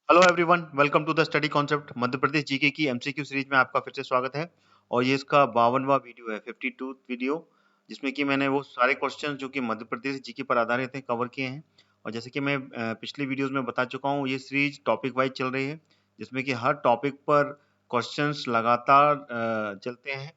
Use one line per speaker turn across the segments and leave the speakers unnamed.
Hello everyone, welcome to the study concept. Madhya Pradesh GK की MCQ series में आपका फिर से स्वागत है। और ये इसका 52वां वीडियो है, 52 वीडियो, जिसमें कि मैंने वो सारे क्वेश्चन जो कि मध्य प्रदेश जीके पर आधारित हैं कवर किए हैं। और जैसे कि मैं पिछली वीडियोस में बता चुका हूँ, ये सीरीज टॉपिक वाइज चल रही है, जिसमें कि हर टॉपिक पर क्वेश्चंस लगातार चलते हैं।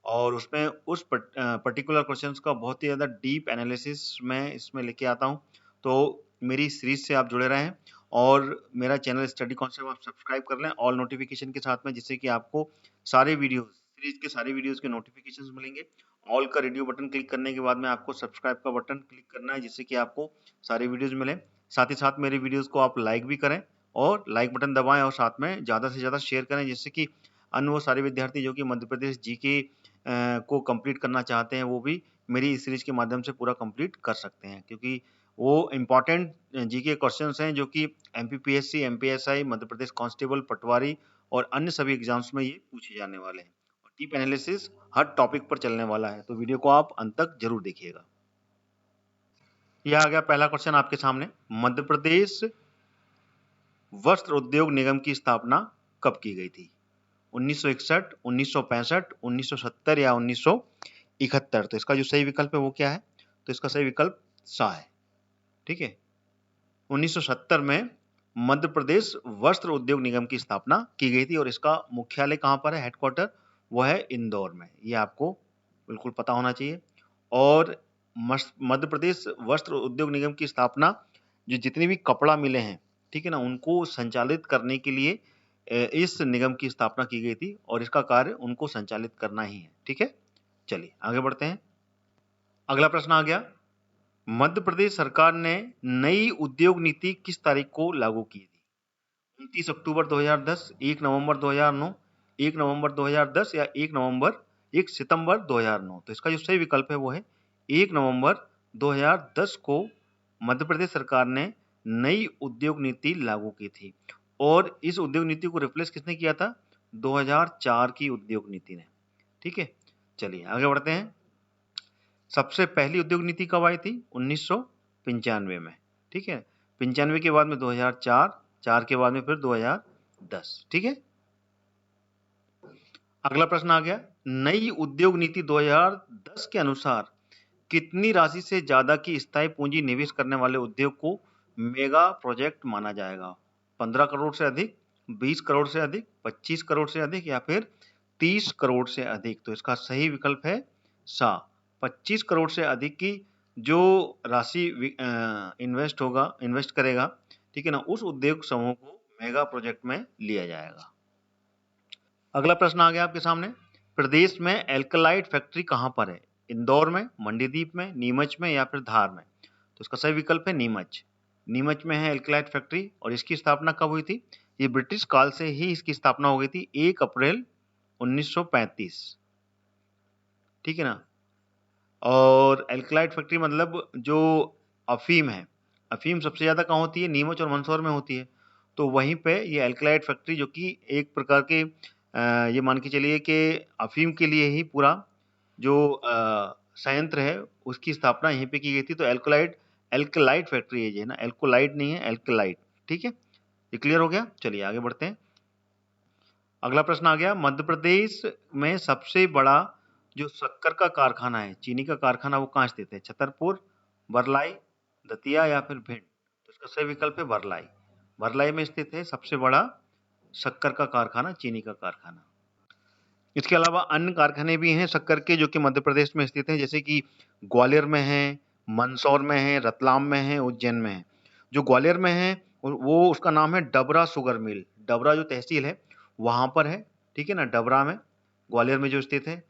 और उसमें उस पर्टिकुलर क्वेश्चंस का बहुत ही ज़्यादा डीप एनालिसिस मैं इसमें लेके आता हूँ। तो मेरी सीरीज से आप जुड़े रहें और मेरा चैनल स्टडी कॉन्सेप्ट आप सब्सक्राइब कर लें ऑल नोटिफिकेशन के साथ में, जिससे कि आपको सारे वीडियोस सीरीज के सारे वीडियोस के नोटिफिकेशंस मिलेंगे। ऑल का रेडियो बटन क्लिक करने के बाद में आपको सब्सक्राइब का बटन क्लिक करना है, जिससे कि आपको सारे वीडियोस मिले। साथ ही साथ मेरे वीडियोस को आप लाइक भी करें और लाइक बटन दबाएं और साथ में ज़्यादा से ज़्यादा शेयर करें, जिससे कि अन्य वो सारे विद्यार्थी जो कि मध्य प्रदेश जीके को कंप्लीट करना चाहते हैं वो भी मेरी इस सीरीज के माध्यम से पूरा कंप्लीट कर सकते हैं, क्योंकि वो इम्पॉर्टेंट जीके क्वेश्चंस हैं जो कि MPPSC, MPSI, Madhya Pradesh constable, पटवारी और अन्य सभी एग्जाम्स में ये पूछे जाने वाले हैं। और डीप एनालिसिस हर टॉपिक पर चलने वाला है, तो वीडियो को आप अंत तक जरूर देखिएगा। यह आ गया पहला क्वेश्चन आपके सामने। मध्य प्रदेश वस्त्र उद्योग निगम की स्थापना कब की गई थी? 1961, 1965, 1970 या 1971? तो इसका जो सही विकल्प है वो क्या है? तो इसका सही विकल्प सा है। ठीक है, 1970 में मध्य प्रदेश वस्त्र उद्योग निगम की स्थापना की गई थी और इसका मुख्यालय कहाँ पर है, हेडक्वार्टर? वो है इंदौर में। ये आपको बिल्कुल पता होना चाहिए। और मध्य प्रदेश वस्त्र उद्योग निगम की स्थापना जो जितनी भी कपड़ा मिले हैं, ठीक है ना, उनको संचालित करने के लिए इस निगम की स्थापना की गई थी और इसका कार्य उनको संचालित करना ही है। ठीक है, चलिए आगे बढ़ते हैं। अगला प्रश्न आ गया, मध्य प्रदेश सरकार ने नई उद्योग नीति किस तारीख को लागू की थी? 29 अक्टूबर 2010, 1 नवंबर 2009, 1 नवंबर 2010 या 1 सितंबर 2009? तो इसका जो सही विकल्प है वो है 1 नवंबर 2010 को मध्य प्रदेश सरकार ने नई उद्योग नीति लागू की थी। और इस उद्योग नीति को रिप्लेस किसने किया था? 2004 की उद्योग नीति ने। ठीक है, चलिए आगे बढ़ते हैं। सबसे पहली उद्योग नीति कब आई थी? 1995 में। ठीक है, 95 के बाद में 2004, 4 के बाद में फिर 2010। ठीक है, अगला प्रश्न आ गया, नई उद्योग नीति 2010 के अनुसार कितनी राशि से ज्यादा की स्थायी पूंजी निवेश करने वाले उद्योग को मेगा प्रोजेक्ट माना जाएगा? 15 करोड़ से अधिक, 20 करोड़ से अधिक, 25 करोड़ से अधिक या फिर 30 करोड़ से अधिक? तो इसका सही विकल्प है सा, 25 करोड़ से अधिक की जो राशि इन्वेस्ट करेगा, ठीक है ना, उस उद्योग समूह को मेगा प्रोजेक्ट में लिया जाएगा। अगला प्रश्न आ गया आपके सामने, प्रदेश में एल्कलाइट फैक्ट्री कहां पर है? इंदौर में, मंडीदीप में, नीमच में या फिर धार में? तो इसका सही विकल्प है नीमच। नीमच में है एल्कलाइट फैक्ट्री और इसकी स्थापना कब हुई थी? ये ब्रिटिश काल से ही इसकी स्थापना हो गई थी, 1 अप्रैल 1935। ठीक है ना, और एल्कलाइट फैक्ट्री मतलब जो अफीम है, अफीम सबसे ज़्यादा कहाँ होती है? नीमच और मंदसौर में होती है। तो वहीं पे ये एल्कलाइट फैक्ट्री जो कि एक प्रकार के ये मान के चलिए कि अफीम के लिए ही पूरा जो संयंत्र है उसकी स्थापना यहीं पे की गई थी। तो एल्कलाइट फैक्ट्री है ये ना, एल्कोलाइट नहीं है, एल्कलाइट। ठीक है, ये क्लियर हो गया। चलिए आगे बढ़ते हैं। अगला प्रश्न आ गया, मध्य प्रदेश में सबसे बड़ा जो शक्कर का कारखाना है, चीनी का कारखाना, वो कहाँ स्थित है? छतरपुर, बरलाई, दतिया या फिर भिंड? तो इसका सही विकल्प है बरलाई। बरलाई में स्थित है सबसे बड़ा शक्कर का कारखाना, चीनी का कारखाना। इसके अलावा अन्य कारखाने भी हैं शक्कर के जो कि मध्य प्रदेश में स्थित हैं, जैसे कि ग्वालियर में है, मंदसौर में है, रतलाम में है, उज्जैन में है। जो ग्वालियर में है वो उसका नाम है डबरा शुगर मिल। डबरा जो तहसील है वहाँ पर है, ठीक है ना, डबरा में, ग्वालियर में जो स्थित है।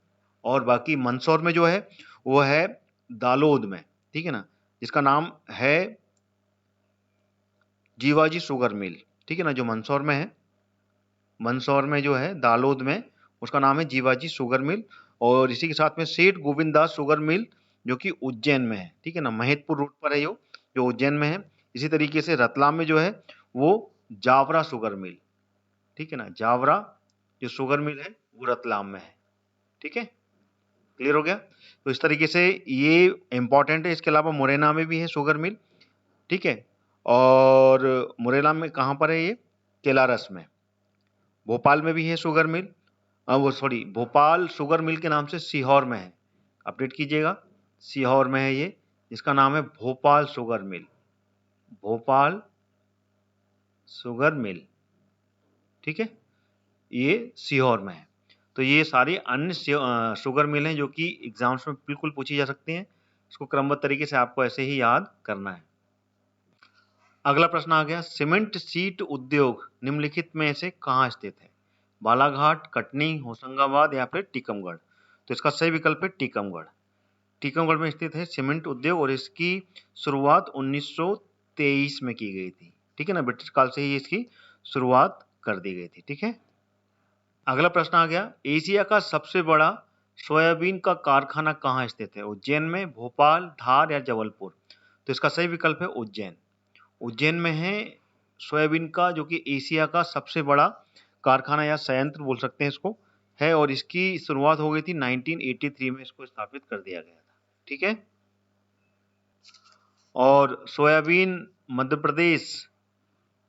और बाकी मंदसौर में जो है वो है दालोद में, ठीक है ना, जिसका नाम है जीवाजी शुगर मिल। ठीक है ना, जो मंदसौर में है, मंदसौर में जो है दालोद में, उसका नाम है जीवाजी शुगर मिल। और इसी के साथ में सेठ गोविंद दास शुगर मिल जो कि उज्जैन में है, ठीक है ना, महिदपुर रूट पर है जो उज्जैन में है। इसी तरीके से रतलाम में जो है वो जावरा शुगर मिल, ठीक है ना, जावरा जो शुगर मिल है वो रतलाम में है। ठीक है, क्लियर हो गया। तो इस तरीके से ये इंपॉर्टेंट है। इसके अलावा मुरैना में भी है शुगर मिल, ठीक है। और मुरैना में कहाँ पर है ये? केलारस में। भोपाल में भी है sugar mill, Bhopal sugar mill के नाम से सीहोर में है, अपडेट कीजिएगा, सीहोर में है ये, इसका नाम है Bhopal sugar mill, Bhopal sugar mill, ठीक है, ये सीहोर में है। तो ये सारी अन्य शुगर मिल हैं जो कि एग्जाम्स में बिल्कुल पूछी जा सकती हैं। इसको क्रमबद्ध तरीके से आपको ऐसे ही याद करना है। अगला प्रश्न आ गया, सीमेंट शीट उद्योग निम्नलिखित में से कहाँ स्थित है? बालाघाट, कटनी, होशंगाबाद या फिर टीकमगढ़? तो इसका सही विकल्प है टीकमगढ़। टीकमगढ़ में स्थित है सीमेंट उद्योग और इसकी शुरुआत 1923 में की गई थी, ठीक है ना, ब्रिटिश काल से ही इसकी शुरुआत कर दी गई थी, ठीक है। अगला प्रश्न आ गया, एशिया का सबसे बड़ा सोयाबीन का कारखाना कहाँ स्थित है? उज्जैन में, भोपाल, धार या जबलपुर? तो इसका सही विकल्प है उज्जैन। उज्जैन में है सोयाबीन का जो कि एशिया का सबसे बड़ा कारखाना या संयंत्र बोल सकते हैं इसको, है, और इसकी शुरुआत हो गई थी 1983 में, इसको स्थापित कर दिया गया था, ठीक है। और सोयाबीन मध्य प्रदेश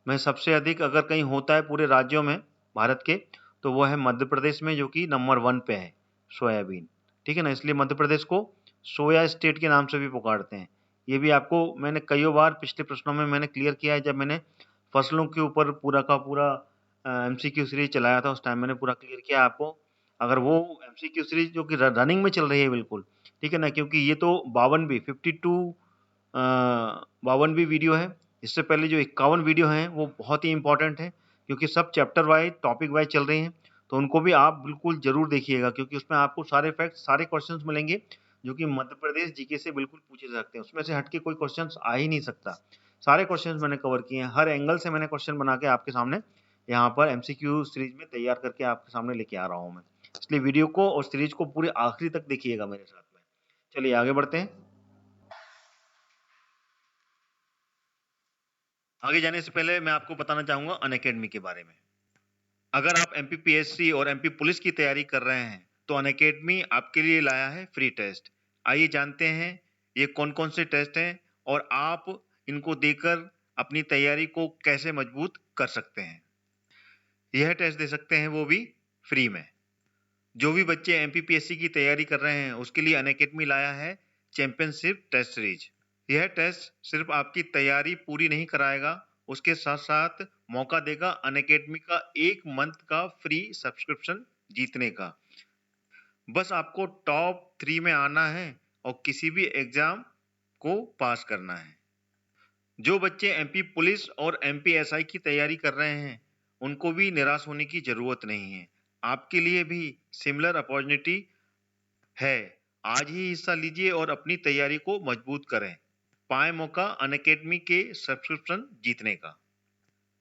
में सबसे अधिक अगर कहीं होता है पूरे राज्यों में भारत के, तो वो है मध्य प्रदेश में, जो कि नंबर 1 पे है सोयाबीन, ठीक है ना, इसलिए मध्य प्रदेश को सोया स्टेट के नाम से भी पुकारते हैं। ये भी आपको मैंने कई बार पिछले प्रश्नों में मैंने क्लियर किया है, जब मैंने फसलों के ऊपर पूरा का पूरा एमसीक्यू सीरीज चलाया था, उस टाइम मैंने पूरा क्लियर किया आपको। अगर वो एमसीक्यू सीरीज जो कि रनिंग में चल रही है बिल्कुल, ठीक है ना, क्योंकि ये तो 52 वीडियो है, इससे पहले जो 51 वीडियो हैं वो बहुत ही इंपॉर्टेंट है, क्योंकि सब चैप्टर वाइज टॉपिक वाइज चल रही हैं, तो उनको भी आप बिल्कुल जरूर देखिएगा, क्योंकि उसमें आपको सारे फैक्ट्स, सारे क्वेश्चंस मिलेंगे जो कि मध्य प्रदेश जीके से बिल्कुल पूछे जा सकते हैं, उसमें से हटके कोई क्वेश्चंस आ ही नहीं सकता। सारे क्वेश्चंस मैंने कवर किए हैं, हर एंगल से मैंने क्वेश्चन बना के आपके सामने यहाँ पर एमसीक्यू सीरीज में तैयार करके आपके सामने लेके आ रहा हूँ मैं, इसलिए वीडियो को और सीरीज को पूरे आखिरी तक देखिएगा मेरे साथ में। चलिए आगे बढ़ते हैं। आगे जाने से पहले मैं आपको बताना चाहूंगा अनअकैडमी के बारे में। अगर आप एमपीपीएससी और एमपी पुलिस की तैयारी कर रहे हैं तो अनअकैडमी आपके लिए लाया है फ्री टेस्ट। आइए जानते हैं ये कौन कौन से टेस्ट हैं और आप इनको देकर अपनी तैयारी को कैसे मजबूत कर सकते हैं। यह टेस्ट दे सकते हैं वो भी फ्री में। जो भी बच्चे एमपीपीएससी की तैयारी कर रहे हैं उसके लिए अनअकैडमी लाया है चैंपियनशिप टेस्ट सीरीज। यह टेस्ट सिर्फ आपकी तैयारी पूरी नहीं कराएगा, उसके साथ साथ मौका देगा अनअकैडमी का 1 मंथ का फ्री सब्सक्रिप्शन जीतने का। बस आपको टॉप 3 में आना है और किसी भी एग्जाम को पास करना है। जो बच्चे एमपी पुलिस और एमपीएसआई की तैयारी कर रहे हैं उनको भी निराश होने की जरूरत नहीं है, आपके लिए भी सिमिलर अपॉर्चुनिटी है। आज ही हिस्सा लीजिए और अपनी तैयारी को मजबूत करें, पाएं मौका अनअकैडमी के सब्सक्रिप्शन जीतने का।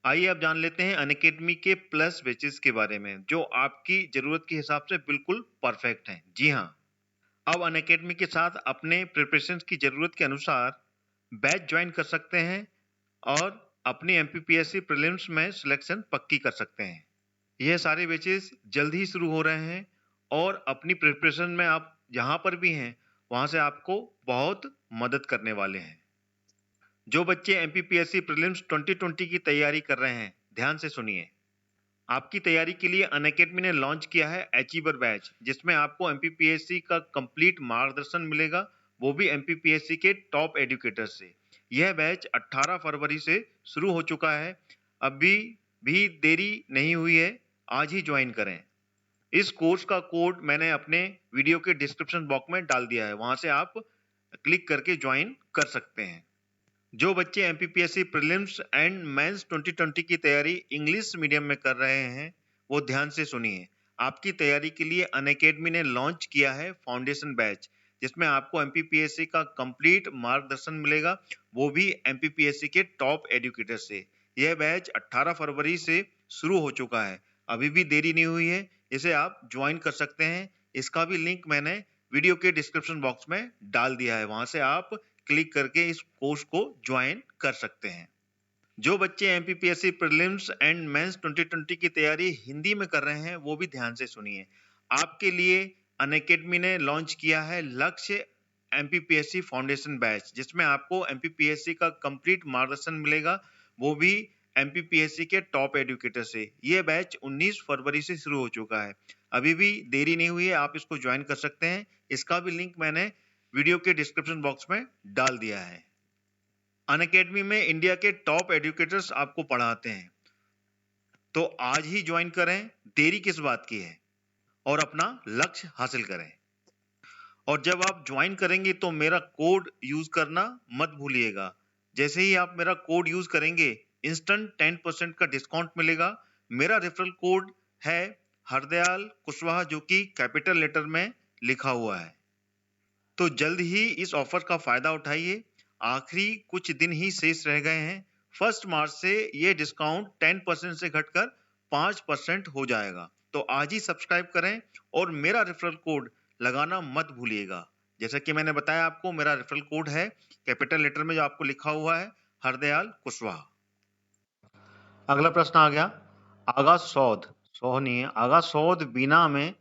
आइए अब जान लेते हैं अनअकैडमी के प्लस बैचेस के बारे में, जो आपकी जरूरत के हिसाब से बिल्कुल परफेक्ट हैं। जी हाँ, अब अनअकैडमी के साथ अपने प्रिपरेशन की जरूरत के अनुसार बैच ज्वाइन कर सकते हैं और अपनी एमपीपीएससी प्रीलिम्स में सिलेक्शन पक्की कर सकते हैं। यह सारे बैचेस जल्द ही शुरू हो रहे हैं और अपनी प्रिपरेशन में आप जहां पर भी हैं वहां से आपको बहुत मदद करने वाले हैं। जो बच्चे एमपीपीएससी प्रीलिम्स 2020 की तैयारी कर रहे हैं ध्यान से सुनिए। आपकी तैयारी के लिए अनअकैडमी ने लॉन्च किया है अचीवर बैच, जिसमें आपको एमपीपीएससी का कंप्लीट मार्गदर्शन मिलेगा, वो भी एमपीपीएससी के टॉप एजुकेटर से। यह बैच 18 फरवरी से शुरू हो चुका है, अभी भी देरी नहीं हुई है, आज ही ज्वाइन करें। इस कोर्स का कोड मैंने अपने वीडियो के डिस्क्रिप्शन बॉक्स में डाल दिया है, वहां से आप क्लिक करके ज्वाइन कर सकते हैं। जो बच्चे एमपीपीएससी प्रीलिम्स एंड मेंस 2020 की तैयारी इंग्लिश मीडियम में कर रहे हैं वो ध्यान से सुनिए। आपकी तैयारी के लिए अनअकैडमी ने लॉन्च किया है फाउंडेशन बैच, जिसमें आपको एमपीपीएससी का कंप्लीट मार्गदर्शन मिलेगा, वो भी एमपीपीएससी के टॉप एजुकेटर से। यह बैच 18 फरवरी से शुरू हो चुका है, अभी भी देरी नहीं हुई है, इसे आप ज्वाइन कर सकते हैं। इसका भी लिंक मैंने वीडियो के डिस्क्रिप्शन बॉक्स में डाल दिया है, वहां से आप क्लिक करके इस कोर्स को ज्वाइन कर सकते हैं। जो बच्चे एमपीपीएससी प्रीलिम्स एंड मेंस 2020 की तैयारी हिंदी में कर रहे हैं वो भी ध्यान से सुनिए। आपके लिए अनअकैडमी ने लॉन्च किया है लक्ष्य एमपीपीएससी फाउंडेशन बैच, जिसमें आपको एमपीपीएससी का कंप्लीट मार्गदर्शन मिलेगा, वो भी MPPSC के टॉप एडुकेटर से। ये बैच 19 फरवरी से शुरू हो चुका है, अभी भी देरी नहीं हुई है, आप इसको ज्वाइन कर सकते हैं। इसका भी लिंक मैंने वीडियो के डिस्क्रिप्शन बॉक्स में डाल दिया है। अनअकैडमी में इंडिया के टॉप एडुकेटर्स आपको पढ़ाते हैं, तो आज ही ज्वाइन करें, देरी किस बात की है, और अपना लक्ष्य हासिल करें। और जब आप ज्वाइन करेंगे तो मेरा कोड यूज करना मत भूलिएगा। जैसे ही आप मेरा कोड यूज करेंगे, इंस्टेंट 10% का डिस्काउंट मिलेगा। मेरा रेफरल कोड है हरदयाल कुशवाहा, जो कि कैपिटल लेटर में लिखा हुआ है। तो जल्द ही इस ऑफर का फायदा उठाइए, आखिरी कुछ दिन ही शेष रह गए हैं। 1 मार्च से ये डिस्काउंट 10% से घटकर 5% हो जाएगा। तो आज ही सब्सक्राइब करें और मेरा रेफरल कोड लगाना मत भूलिएगा। जैसा कि मैंने बताया आपको, मेरा रेफरल कोड है कैपिटल लेटर में जो आपको लिखा हुआ है, हरदयाल कुशवाहा। अगला प्रश्न आ गया, आगा सौद, सौह नहीं है, आगा सौद बीना में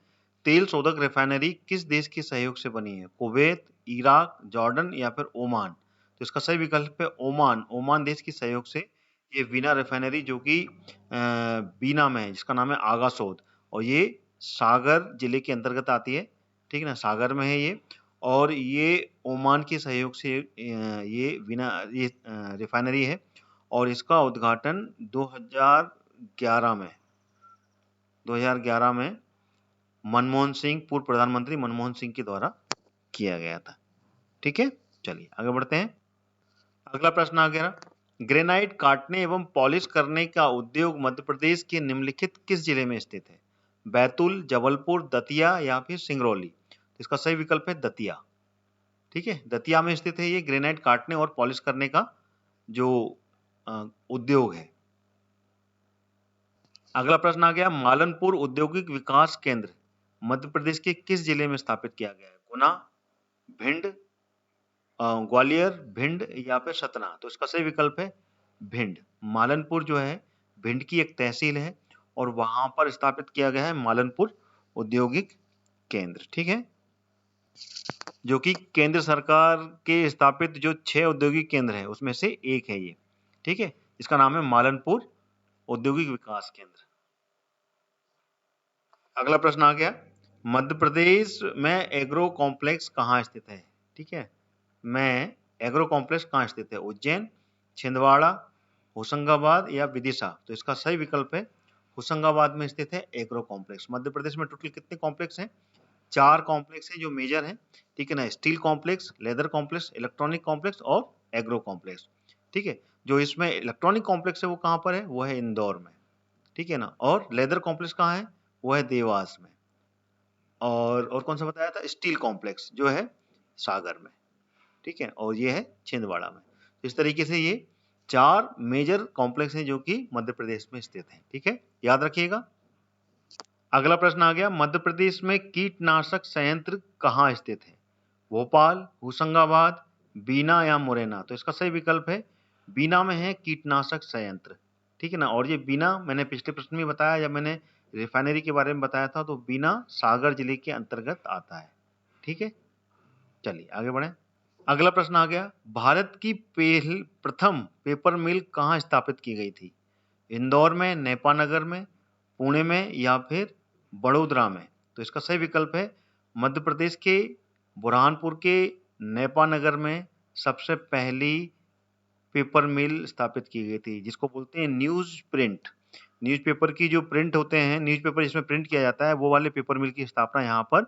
तेल शोधक रिफाइनरी किस देश के सहयोग से बनी है? कुवैत, इराक, जॉर्डन या फिर ओमान? तो इसका सही विकल्प है ओमान। ओमान देश के सहयोग से ये बीना रिफाइनरी, जो कि बीना में है, जिसका नाम है आगा सौद, और ये सागर जिले के अंतर्गत आती है, ठीक है ना, सागर में है ये। और ये ओमान के सहयोग से ये रिफाइनरी है, और इसका उद्घाटन 2011 में मनमोहन सिंह, पूर्व प्रधानमंत्री मनमोहन सिंह के द्वारा किया गया था। ठीक है, चलिए आगे बढ़ते हैं। अगला प्रश्न आ गया, ग्रेनाइट काटने एवं पॉलिश करने का उद्योग मध्य प्रदेश के निम्नलिखित किस जिले में स्थित है? बैतूल, जबलपुर, दतिया या फिर सिंगरौली? इसका सही विकल्प है दतिया। ठीक है, दतिया में स्थित है ये ग्रेनाइट काटने और पॉलिश करने का जो उद्योग है। अगला प्रश्न आ गया, मालनपुर औद्योगिक विकास केंद्र मध्य प्रदेश के किस जिले में स्थापित किया गया है? गुना, भिंड, ग्वालियर, भिंड या फिर सतना? तो इसका सही विकल्प है भिंड। मालनपुर जो है भिंड की एक तहसील है, और वहां पर स्थापित किया गया है मालनपुर औद्योगिक केंद्र। ठीक है, जो कि केंद्र सरकार के स्थापित जो 6 औद्योगिक केंद्र है उसमें से एक है ये। ठीक है, इसका नाम है मालनपुर औद्योगिक विकास केंद्र। अगला प्रश्न आ गया, मध्य प्रदेश में एग्रो कॉम्प्लेक्स कहाँ स्थित है? ठीक है, में एग्रो कॉम्प्लेक्स कहाँ स्थित है? उज्जैन, छिंदवाड़ा, होशंगाबाद या विदिशा? तो इसका सही विकल्प है होशंगाबाद में स्थित है एग्रो कॉम्प्लेक्स। मध्य प्रदेश में टोटल कितने कॉम्प्लेक्स हैं? 4 कॉम्प्लेक्स हैं जो मेजर हैं, ठीक है ना, steel complex, leather complex, electronic complex और एग्रो कॉम्प्लेक्स। ठीक है, जो इसमें इलेक्ट्रॉनिक कॉम्प्लेक्स है वो कहाँ पर है? वो है इंदौर में, ठीक है ना, और लेदर कॉम्प्लेक्स कहाँ है? वो है देवास में। और कौन सा बताया था? स्टील कॉम्प्लेक्स जो है सागर में, ठीक है, और ये है छिंदवाड़ा में। इस तरीके से ये 4 मेजर कॉम्प्लेक्स हैं जो कि मध्य प्रदेश में स्थित हैं। ठीक है, याद रखिएगा। अगला प्रश्न आ गया, मध्य प्रदेश में कीटनाशक संयंत्र कहाँ स्थित है? भोपाल, होशंगाबाद, बीना या मुरैना? तो इसका सही विकल्प है बीना में है कीटनाशक संयंत्र। ठीक है ना, और ये बीना मैंने पिछले प्रश्न में बताया, जब मैंने रिफाइनरी के बारे में बताया था, तो बीना सागर जिले के अंतर्गत आता है। ठीक है, चलिए आगे बढ़े। अगला प्रश्न आ गया, भारत की प्रथम पेपर मिल कहाँ स्थापित की गई थी? इंदौर में, नेपानगर में, पुणे में या फिर बड़ोदरा में? तो इसका सही विकल्प है मध्य प्रदेश के बुरहानपुर के नेपानगर में सबसे पहली पेपर मिल स्थापित की गई थी, जिसको बोलते हैं न्यूज प्रिंट। न्यूज़पेपर की जो प्रिंट होते हैं, न्यूज़पेपर जिसमें प्रिंट किया जाता है, वो वाले पेपर मिल की स्थापना यहाँ पर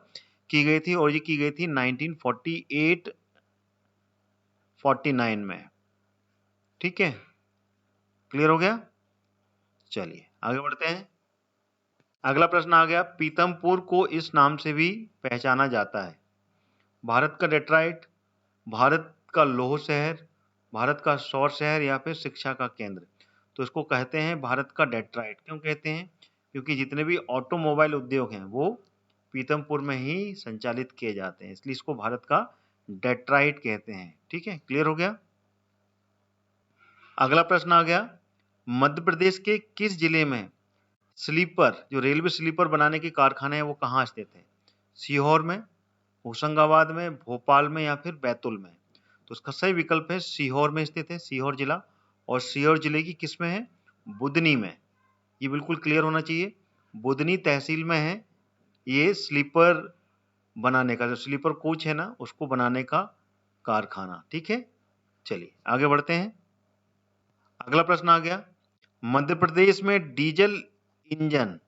की गई थी, और ये की गई थी 1948-49 में। ठीक है, क्लियर हो गया? चलिए आगे बढ़ते हैं। अगला प्रश्न आ गया, पीतमपुर को इस नाम से भी पहचाना जाता है? भारत का डेट्राइट, भारत का लौह शहर, भारत का सौर शहर या फिर शिक्षा का केंद्र? तो इसको कहते हैं भारत का डेट्राइट। क्यों कहते हैं? क्योंकि जितने भी ऑटोमोबाइल उद्योग हैं वो पीतमपुर में ही संचालित किए जाते हैं, इसलिए इसको भारत का डेट्राइट कहते हैं। ठीक है, क्लियर हो गया? अगला प्रश्न आ गया, मध्य प्रदेश के किस जिले में स्लीपर, जो रेलवे स्लीपर बनाने के कारखाने हैं, वो कहाँ स्थित है? सीहोर में, होशंगाबाद में, भोपाल में या फिर बैतूल में? तो इसका सही विकल्प है सीहोर में स्थित है, सीहोर जिला। और सीहोर जिले की किस में है? बुधनी में, ये बिल्कुल क्लियर होना चाहिए, बुधनी तहसील में है ये स्लीपर बनाने का, जो स्लीपर कोच है ना उसको बनाने का कारखाना। ठीक है, चलिए आगे बढ़ते हैं। अगला प्रश्न आ गया, मध्य प्रदेश में डीजल इंजन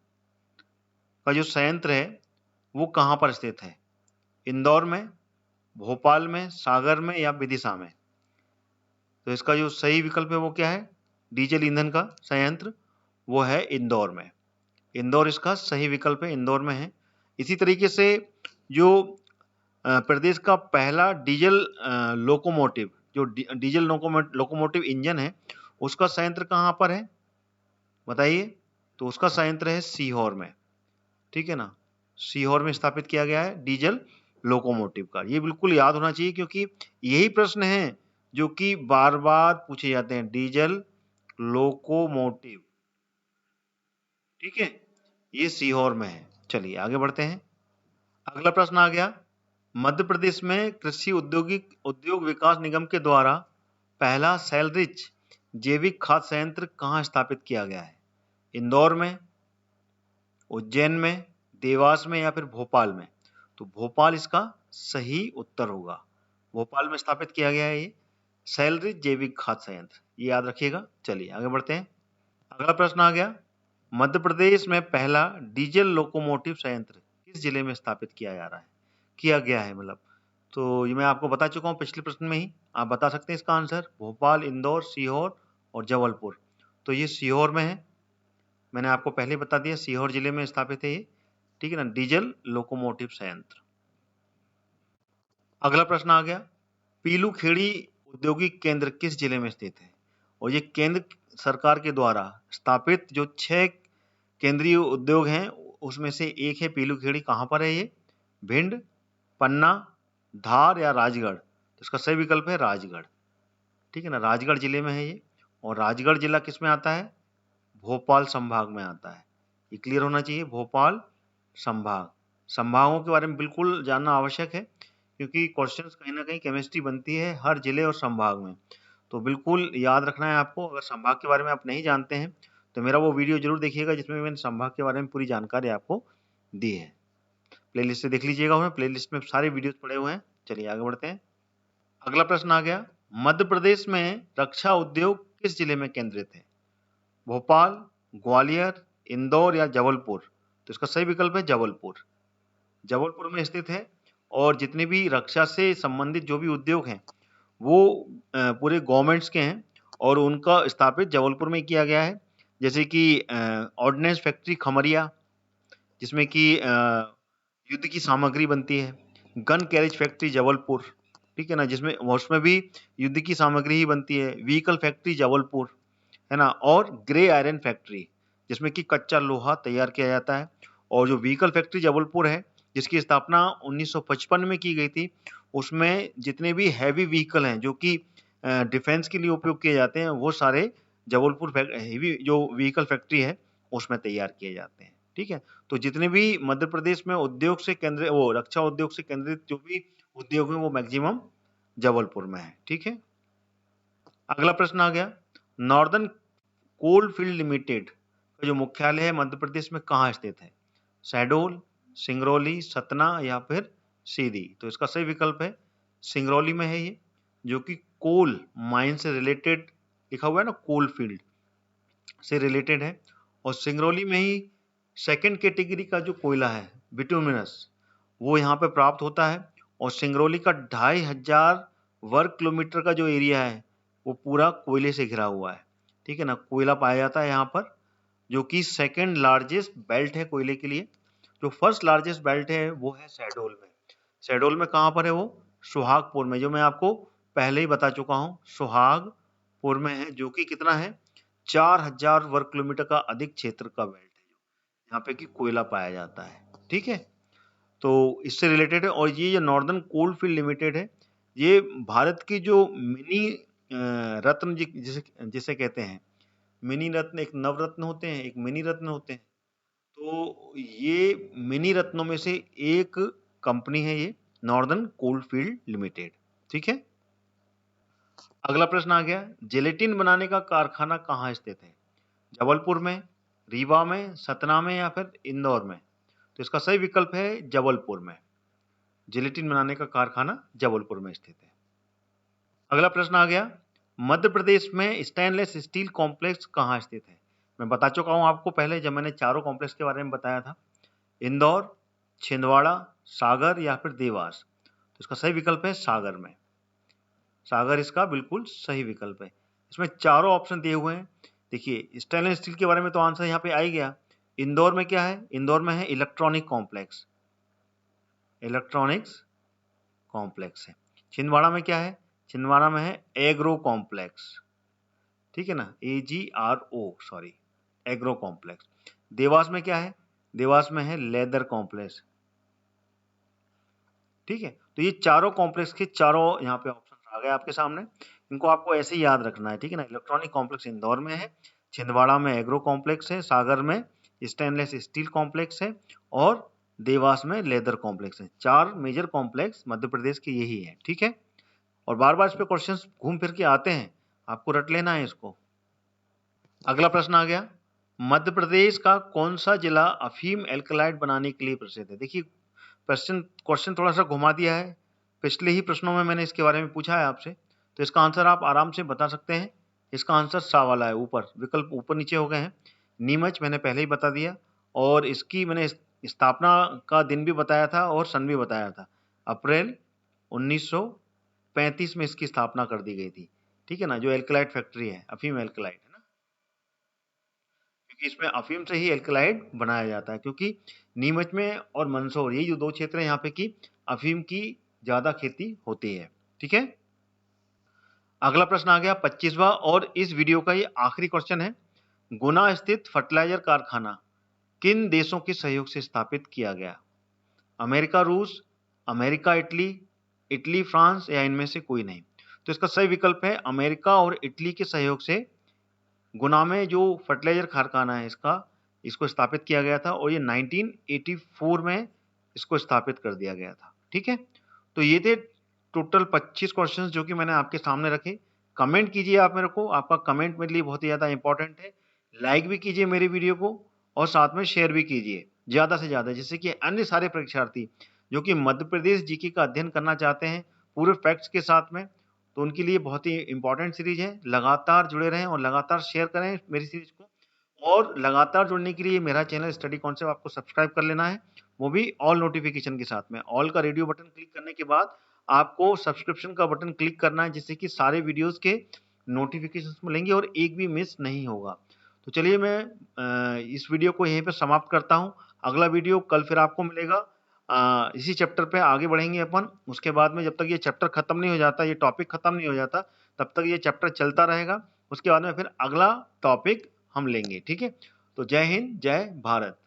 का जो संयंत्र है वो कहाँ पर स्थित है? इंदौर में, भोपाल में, सागर में या विदिशा में? तो इसका जो सही विकल्प है वो क्या है? डीजल ईंधन का संयंत्र वो है इंदौर में। इंदौर इसका सही विकल्प है, इंदौर में है। इसी तरीके से जो प्रदेश का पहला डीजल लोकोमोटिव, जो डीजल लोकोमोटिव इंजन है उसका संयंत्र कहाँ पर है बताइए? तो उसका संयंत्र है सीहोर में। ठीक है ना, सीहोर में स्थापित किया गया है डीजल लोकोमोटिव का। ये बिल्कुल याद होना चाहिए क्योंकि यही प्रश्न है जो कि बार बार पूछे जाते हैं, डीजल लोकोमोटिव। ठीक है, ये सीहोर में है। चलिए आगे बढ़ते हैं। अगला प्रश्न आ गया, मध्य प्रदेश में कृषि उद्योग विकास निगम के द्वारा पहला सेलरिच जैविक खाद संयंत्र कहाँ स्थापित किया गया है? इंदौर में, उज्जैन में, देवास में या फिर भोपाल में? तो भोपाल इसका सही उत्तर होगा। भोपाल में स्थापित किया गया है ये सेलरिच जैविक खाद संयंत्र, ये याद रखिएगा। चलिए आगे बढ़ते हैं। अगला प्रश्न आ गया, मध्य प्रदेश में पहला डीजल लोकोमोटिव संयंत्र किस जिले में स्थापित किया गया है मतलब? तो ये मैं आपको बता चुका हूँ पिछले प्रश्न में ही, आप बता सकते हैं इसका आंसर, भोपाल, इंदौर, सीहोर और जबलपुर। तो ये सीहोर में है, मैंने आपको पहले ही बता दिया, सीहोर जिले में स्थापित है ये। ठीक है ना, डीजल लोकोमोटिव संयंत्र। अगला प्रश्न आ गया, पीलूखेड़ी औद्योगिक केंद्र किस जिले में स्थित है? और ये केंद्र सरकार के द्वारा स्थापित जो 6 केंद्रीय उद्योग हैं उसमें से एक है पीलूखेड़ी। कहाँ पर है ये? भिंड, पन्ना, धार या राजगढ़? तो इसका सही विकल्प है राजगढ़। ठीक है ना, राजगढ़ जिले में है ये। और राजगढ़ जिला किस में आता है? भोपाल संभाग में आता है। ये क्लियर होना चाहिए, भोपाल संभाग। संभागों के बारे में बिल्कुल जानना आवश्यक है क्योंकि क्वेश्चंस कहीं ना कहीं केमिस्ट्री बनती है हर जिले और संभाग में, तो बिल्कुल याद रखना है आपको। अगर संभाग के बारे में आप नहीं जानते हैं तो मेरा वो वीडियो जरूर देखिएगा जिसमें मैंने संभाग के बारे में पूरी जानकारी आपको दी है। प्लेलिस्ट से देख लीजिएगा, उसमें प्लेलिस्ट में सारे वीडियोस पड़े हुए हैं। चलिए आगे बढ़ते हैं। अगला प्रश्न आ गया, मध्य प्रदेश में रक्षा उद्योग किस जिले में केंद्रित है? भोपाल, ग्वालियर, इंदौर या जबलपुर? तो इसका सही विकल्प है जबलपुर। जबलपुर में स्थित है और जितने भी रक्षा से संबंधित जो भी उद्योग हैं वो पूरे गवर्नमेंट्स के हैं और उनका स्थापित जबलपुर में किया गया है। जैसे कि ऑर्डिनेंस फैक्ट्री खमरिया, जिसमें कि युद्ध की सामग्री बनती है। गन कैरेज फैक्ट्री जबलपुर, ठीक है ना, जिसमें उसमें भी युद्ध की सामग्री ही बनती है। व्हीकल फैक्ट्री जबलपुर, है ना, और ग्रे आयरन फैक्ट्री जिसमें कि कच्चा लोहा तैयार किया जाता है। और जो व्हीकल फैक्ट्री जबलपुर है जिसकी स्थापना 1955 में की गई थी, उसमें जितने भी हैवी व्हीकल हैं जो कि डिफेंस के लिए उपयोग किए जाते हैं वो सारे जबलपुर हैवी जो व्हीकल फैक्ट्री है उसमें तैयार किए जाते हैं। ठीक है, तो जितने भी मध्य प्रदेश में उद्योग से केंद्रित, वो रक्षा उद्योग से केंद्रित जो भी उद्योग है वो मैक्सिमम जबलपुर में है। ठीक है, अगला प्रश्न आ गया, नॉर्दर्न कोल फील्ड लिमिटेड का जो मुख्यालय है मध्य प्रदेश में कहाँ स्थित है? शहडोल, सिंगरौली, सतना या फिर सीधी? तो इसका सही विकल्प है सिंगरौली में है ये, जो कि कोल माइन से रिलेटेड लिखा हुआ है ना, कोल फील्ड से रिलेटेड है। और सिंगरौली में ही सेकंड कैटेगरी का जो कोयला है बिटुमिनस वो यहाँ पे प्राप्त होता है। और सिंगरौली का 2500 वर्ग किलोमीटर का जो एरिया है वो पूरा कोयले से घिरा हुआ है। ठीक है ना, कोयला पाया जाता है यहाँ पर, जो कि सेकंड लार्जेस्ट बेल्ट है कोयले के लिए। जो फर्स्ट लार्जेस्ट बेल्ट है वो है शहडोल में। शहडोल में कहाँ पर है वो? सुहागपुर में, जो मैं आपको पहले ही बता चुका हूँ, सुहागपुर में है, जो कि कितना है 4000 वर्ग किलोमीटर का अधिक क्षेत्र का बेल्ट है यहाँ पे कि कोयला पाया जाता है। ठीक है, तो इससे रिलेटेड है। और ये जो नॉर्दर्न कोल फील्ड लिमिटेड है ये भारत की जो मिनी रत्न जिसे जिसे कहते हैं मिनी रत्न, एक नवरत्न होते हैं, एक मिनी रत्न होते हैं, तो ये मिनी रत्नों में से एक कंपनी है ये नॉर्दर्न कोल फील्ड लिमिटेड। ठीक है, अगला प्रश्न आ गया, जेलेटिन बनाने का कारखाना कहाँ स्थित है? जबलपुर में, रीवा में, सतना में या फिर इंदौर में? तो इसका सही विकल्प है जबलपुर में। जिलेटिन बनाने का कारखाना जबलपुर में स्थित है। अगला प्रश्न आ गया, मध्य प्रदेश में स्टेनलेस स्टील कॉम्प्लेक्स कहाँ स्थित है? मैं बता चुका हूं आपको पहले जब मैंने चारों कॉम्प्लेक्स के बारे में बताया था। इंदौर, छिंदवाड़ा, सागर या फिर देवास? तो इसका सही विकल्प है सागर में। सागर इसका बिल्कुल सही विकल्प है। इसमें चारों ऑप्शन दिए हुए हैं। देखिए स्टेनलेस स्टील के बारे में तो आंसर यहाँ पे आ ही गया। इंदौर में क्या है? इंदौर में है इलेक्ट्रॉनिक कॉम्प्लेक्स, इलेक्ट्रॉनिक्स कॉम्प्लेक्स है। छिंदवाड़ा में क्या है? छिंदवाड़ा में है एग्रो कॉम्प्लेक्स, ठीक है ना, AGRO sorry, agro complex. Dewas में क्या है? देवास में है लेदर कॉम्प्लेक्स, ठीक है। तो ये चारों कॉम्प्लेक्स के चारों यहाँ पे ऑप्शन आ गए आपके सामने। इनको आपको ऐसे ही याद रखना है, ठीक है ना। इलेक्ट्रॉनिक कॉम्प्लेक्स इंदौर में है, छिंदवाड़ा में एग्रो कॉम्प्लेक्स है, सागर में स्टेनलेस स्टील कॉम्प्लेक्स है और देवास में लेदर कॉम्प्लेक्स है। 4 मेजर कॉम्प्लेक्स मध्य प्रदेश के यही है, ठीक है। और बार बार इस पे क्वेश्चंस घूम फिर के आते हैं, आपको रट लेना है इसको। अगला प्रश्न आ गया, मध्य प्रदेश का कौन सा जिला अफीम एल्कलाइड बनाने के लिए प्रसिद्ध है? देखिए क्वेश्चन थोड़ा सा घुमा दिया है। पिछले ही प्रश्नों में मैंने इसके बारे में पूछा है आपसे, तो इसका आंसर आप आराम से बता सकते हैं। इसका आंसर सा वाला है, ऊपर विकल्प ऊपर नीचे हो गए हैं। नीमच मैंने पहले ही बता दिया और इसकी मैंने स्थापना का दिन भी बताया था और सन भी बताया था। अप्रैल 1935 में इसकी स्थापना कर दी गई थी, ठीक है ना। जो एल्कलाइड फैक्ट्री है, अफीम एल्कलाइड है ना, क्योंकि इसमें अफीम से ही एल्कलाइड बनाया जाता है। क्योंकि नीमच में और मंदसौर, ये जो 2 क्षेत्र हैं यहाँ पे की अफीम की ज्यादा खेती होती है, ठीक है। अगला प्रश्न आ गया 25वां और इस वीडियो का ये आखिरी क्वेश्चन है। गुना स्थित फर्टिलाइजर कारखाना किन देशों के सहयोग से स्थापित किया गया? अमेरिका रूस, अमेरिका इटली, इटली फ्रांस या इनमें से कोई नहीं? तो इसका सही विकल्प है अमेरिका और इटली के सहयोग से गुना में जो फर्टिलाइजर कारखाना है इसको स्थापित किया गया था और ये 1984 में इसको स्थापित कर दिया गया था, ठीक है। तो ये थे टोटल 25 क्वेश्चंस जो कि मैंने आपके सामने रखे। कमेंट कीजिए आप मेरे को, आपका कमेंट मेरे लिए बहुत ही ज्यादा इंपॉर्टेंट है। लाइक भी कीजिए मेरी वीडियो को और साथ में शेयर भी कीजिए ज्यादा से ज्यादा, जिससे कि अन्य सारे परीक्षार्थी जो कि मध्य प्रदेश जीके का अध्ययन करना चाहते हैं पूरे फैक्ट्स के साथ में, तो उनके लिए बहुत ही इंपॉर्टेंट सीरीज है। लगातार जुड़े रहें और लगातार शेयर करें मेरी सीरीज को। और लगातार जुड़ने के लिए मेरा चैनल स्टडी कॉन्सेप्ट आपको सब्सक्राइब कर लेना है, वो भी ऑल नोटिफिकेशन के साथ में। ऑल का रेडियो बटन क्लिक करने के बाद आपको सब्सक्रिप्शन का बटन क्लिक करना है, जिससे कि सारे वीडियोस के नोटिफिकेशन मिलेंगे और एक भी मिस नहीं होगा। तो चलिए मैं इस वीडियो को यहीं पर समाप्त करता हूँ। अगला वीडियो कल फिर आपको मिलेगा। इसी चैप्टर पे आगे बढ़ेंगे अपन। उसके बाद में जब तक ये चैप्टर खत्म नहीं हो जाता, ये टॉपिक खत्म नहीं हो जाता, तब तक ये चैप्टर चलता रहेगा। उसके बाद में फिर अगला टॉपिक हम लेंगे, ठीक है। तो जय हिंद, जय भारत।